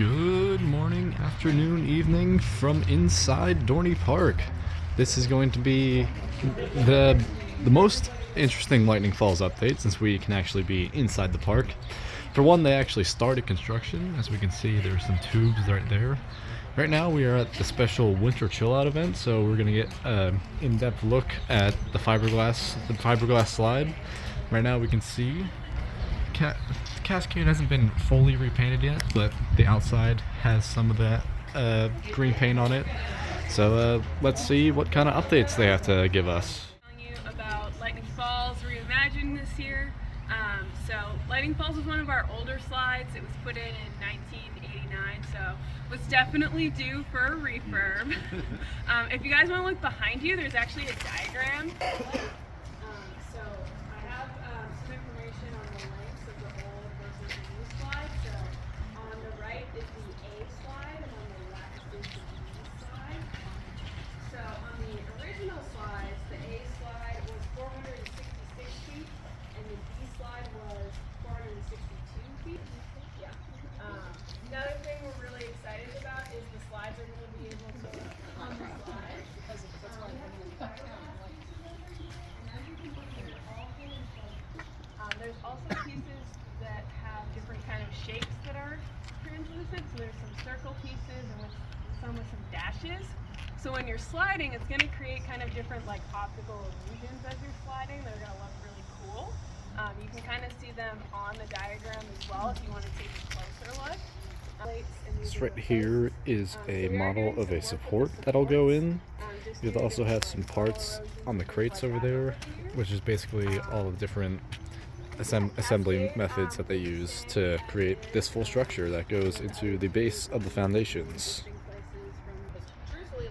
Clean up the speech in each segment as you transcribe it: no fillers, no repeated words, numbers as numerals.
Good morning, afternoon, evening from inside Dorney Park. This is going to be the most interesting Lightning Falls update since we can actually be inside the park. For one, they actually started construction. As we can see, there's some tubes right there. Right now we are at the special winter chill out event, so we're gonna get an in-depth look at the fiberglass slide. Right now we can see Cascade hasn't been fully repainted yet, but the outside has some of that green paint on it. So let's see what kind of updates they have to give us. Telling you about Lightning Falls Reimagined this year. So Lightning Falls was one of our older slides. It was put in 1989, so was definitely due for a refurb. If you guys want to look behind you, there's actually a diagram. So I have some information on the lengths of the old versus the new slide. So on the right is the A slide, and on the left is the B slide. So on the original slides, the A slide was 466 feet, and the B slide was 462 feet. Yeah. Another thing we're really excited about is the slides are going to be able to on the slide. There's also pieces that have different kind of shapes that are translucent. So there's some circle pieces and some with some dashes. So when you're sliding, it's going to create kind of different like optical illusions as you're sliding. They're going to look really cool. You can kind of see them on the diagram as well if you want to take a closer look. This right here is a model of a support that'll go in. You'll also have some parts on the crates over there, which is basically all the different assembly methods that they use to create this full structure that goes into the base of the foundations.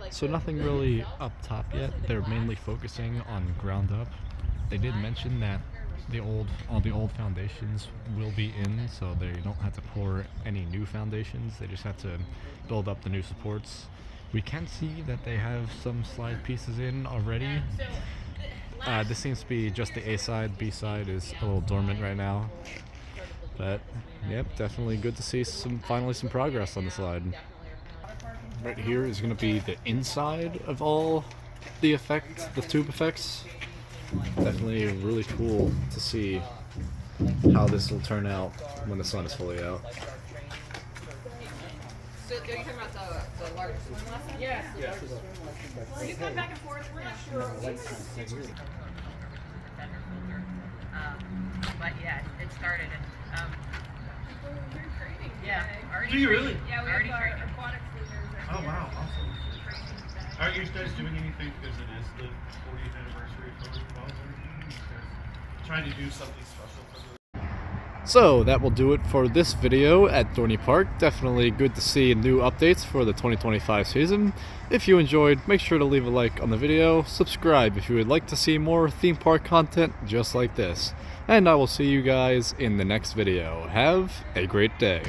So nothing really up top yet. They're mainly focusing on ground up. They did mention that all the old foundations will be in, so they don't have to pour any new foundations. They just have to build up the new supports. We can see that they have some slide pieces in already. This seems to be just the A side. B side is a little dormant right now, but yep, definitely good to see finally some progress on the slide. Right here is going to be the inside of all the tube effects. Definitely really cool to see how this will turn out when the sun is fully out. So are you talking about the largest swim lesson? Yes. You come back and forth. We're not sure. But yeah, it started and We're training. yeah, already. Do you really? Yeah, we Already have our training. aquatics leaders. Oh wow, awesome. Are you guys doing anything because it is the 40th anniversary of Lightning Falls or anything? You guys trying to do something special for the So that will do it for this video at Dorney Park. Definitely good to see new updates for the 2025 season. If you enjoyed, make sure to leave a like on the video, subscribe if you would like to see more theme park content just like this, and I will see you guys in the next video. Have a great day.